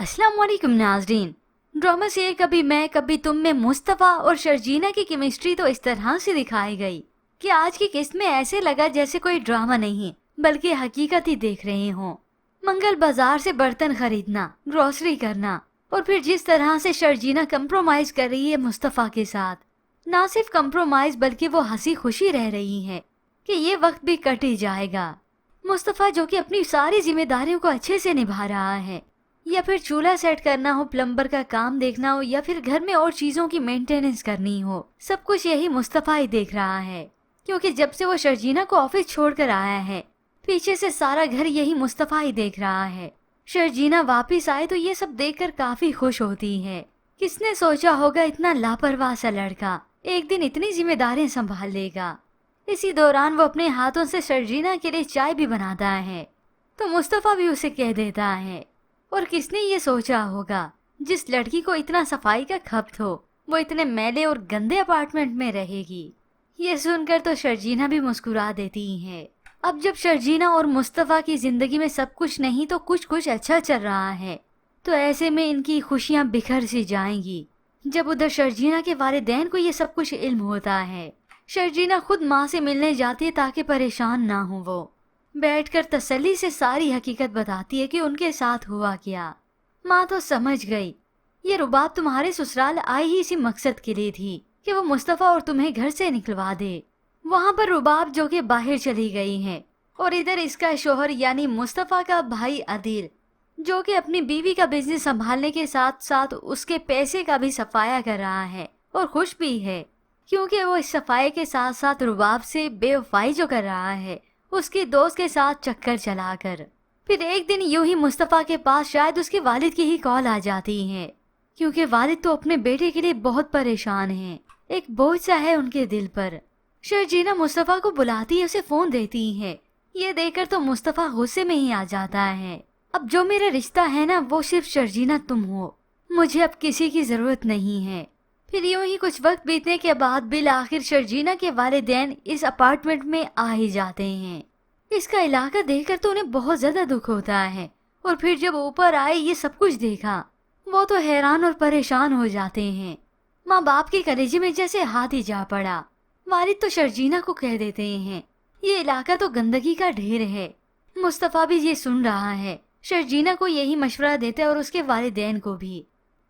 अस्सलाम वालेकुम नाज़रीन। ड्रामा से कभी मैं कभी तुम में मुस्तफ़ा और शर्जीना की केमिस्ट्री तो इस तरह से दिखाई गई कि आज की किस्त में ऐसे लगा जैसे कोई ड्रामा नहीं बल्कि हकीकत ही देख रहे हों। मंगल बाजार से बर्तन खरीदना, ग्रोसरी करना और फिर जिस तरह से शर्जीना कंप्रोमाइज कर रही है मुस्तफ़ा के साथ, ना सिर्फ कंप्रोमाइज बल्कि वो हंसी खुशी रह रही है कि ये वक्त भी कट ही जाएगा। मुस्तफ़ा जो कि अपनी सारी जिम्मेदारियों को अच्छे से निभा रहा है, या फिर चूल्हा सेट करना हो, प्लम्बर का काम देखना हो, या फिर घर में और चीजों की मेंटेनेंस करनी हो, सब कुछ यही मुस्तफ़ा ही देख रहा है। क्योंकि जब से वो शर्जीना को ऑफिस छोड़कर आया है, पीछे से सारा घर यही मुस्तफ़ा ही देख रहा है। शर्जीना वापिस आए तो ये सब देखकर काफी खुश होती है। किसने सोचा होगा इतना लापरवाह सा लड़का एक दिन इतनी जिम्मेदारियां संभाल लेगा। इसी दौरान वो अपने हाथों से शर्जीना के लिए चाय भी बनाता है तो मुस्तफ़ा भी उसे कह देता है। और किसने ये सोचा होगा जिस लड़की को इतना सफाई का खप्त हो वो इतने मैले और गंदे अपार्टमेंट में रहेगी। ये सुनकर तो शर्जीना भी मुस्कुरा देती है। अब जब शर्जीना और मुस्तफ़ा की जिंदगी में सब कुछ नहीं तो कुछ कुछ अच्छा चल रहा है, तो ऐसे में इनकी खुशियां बिखर सी जाएंगी। जब उधर शर्जीना के वालिदैन को ये सब कुछ इल्म होता है, शर्जीना खुद माँ से मिलने जाती है ताकि परेशान ना हो। वो बैठकर तसल्ली से सारी हकीकत बताती है कि उनके साथ हुआ क्या। माँ तो समझ गई, ये रुबाब तुम्हारे ससुराल आई ही इसी मकसद के लिए थी कि वो मुस्तफ़ा और तुम्हें घर से निकलवा दे। वहाँ पर रुबाब जो कि बाहर चली गई है, और इधर इसका शोहर यानी मुस्तफ़ा का भाई अदील जो कि अपनी बीवी का बिजनेस संभालने के साथ साथ उसके पैसे का भी सफाया कर रहा है और खुश भी है, क्योंकि वो इस सफाई के साथ साथ रुबाब से बेवफाई जो कर रहा है उसके दोस्त के साथ चक्कर चलाकर। फिर एक दिन यूं ही मुस्तफ़ा के पास शायद उसके वालिद की ही कॉल आ जाती है, क्योंकि वालिद तो अपने बेटे के लिए बहुत परेशान हैं। एक बोझ सा है उनके दिल पर। शर्जीना मुस्तफ़ा को बुलाती है, उसे फोन देती है। ये देखकर तो मुस्तफ़ा गुस्से में ही आ जाता है। अब जो मेरा रिश्ता है ना वो सिर्फ शर्जीना तुम हो, मुझे अब किसी की जरूरत नहीं है। फिर यूं ही कुछ वक्त बीतने के बाद बिल आखिर शर्जीना के वालिदैन इस अपार्टमेंट में आ ही जाते हैं। इसका इलाका देखकर तो उन्हें बहुत ज्यादा दुख होता है, और फिर जब ऊपर आए ये सब कुछ देखा वो तो हैरान और परेशान हो जाते हैं। माँ बाप के कलेजे में जैसे हाथ ही जा पड़ा। वालिद तो शर्जीना को कह देते हैं ये इलाका तो गंदगी का ढेर है। मुस्तफ़ा भी ये सुन रहा है, शर्जीना को यही मशवरा देता है और उसके वालिदैन को भी।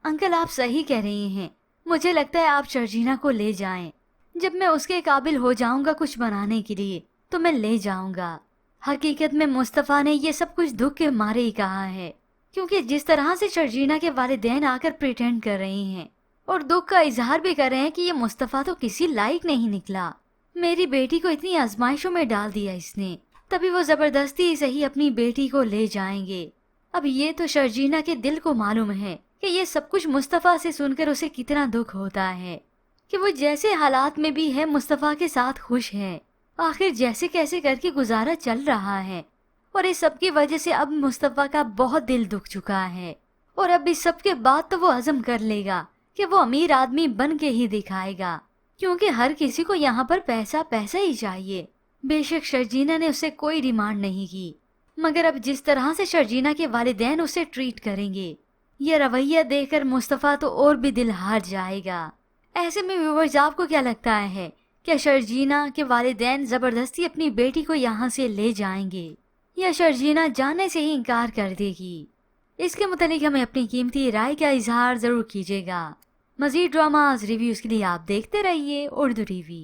अंकल आप सही कह रहे हैं, मुझे लगता है आप शर्जीना को ले जाएं। जब मैं उसके काबिल हो जाऊंगा कुछ बनाने के लिए तो मैं ले जाऊंगा। हकीकत में मुस्तफ़ा ने ये सब कुछ दुख के मारे ही कहा है, क्योंकि जिस तरह से शर्जीना के वालिदैन आकर प्रिटेंड कर रहे हैं और दुख का इजहार भी कर रहे हैं कि ये मुस्तफ़ा तो किसी लायक नहीं निकला, मेरी बेटी को इतनी आजमाइशों में डाल दिया इसने, तभी वो जबरदस्ती ही सही अपनी बेटी को ले जाएंगे। अब ये तो शर्जीना के दिल को मालूम है कि ये सब कुछ मुस्तफ़ा से सुनकर उसे कितना दुख होता है, कि वो जैसे हालात में भी है मुस्तफ़ा के साथ खुश है। आखिर जैसे कैसे करके गुजारा चल रहा है, और इस सब की वजह से अब मुस्तफ़ा का बहुत दिल दुख चुका है। और अब इस सब के बाद तो वो अज़म कर लेगा कि वो अमीर आदमी बन के ही दिखाएगा, क्योंकि हर किसी को यहाँ पर पैसा पैसा ही चाहिए। बेशक शर्जीना ने उससे कोई डिमांड नहीं की, मगर अब जिस तरह से शर्जीना के वालिदैन उसे ट्रीट करेंगे, यह रवैया देखकर मुस्तफ़ा तो और भी दिल हार जाएगा। ऐसे में व्यूअर्स आपको क्या लगता है, क्या शर्जीना के वालिदैन जबरदस्ती अपनी बेटी को यहाँ से ले जाएंगे या शर्जीना जाने से ही इनकार कर देगी? इसके मुतालिक हमें अपनी कीमती राय का इजहार जरूर कीजिएगा। मजीद ड्रामाज रिव्यूज के लिए आप देखते रहिए उर्दू टीवी।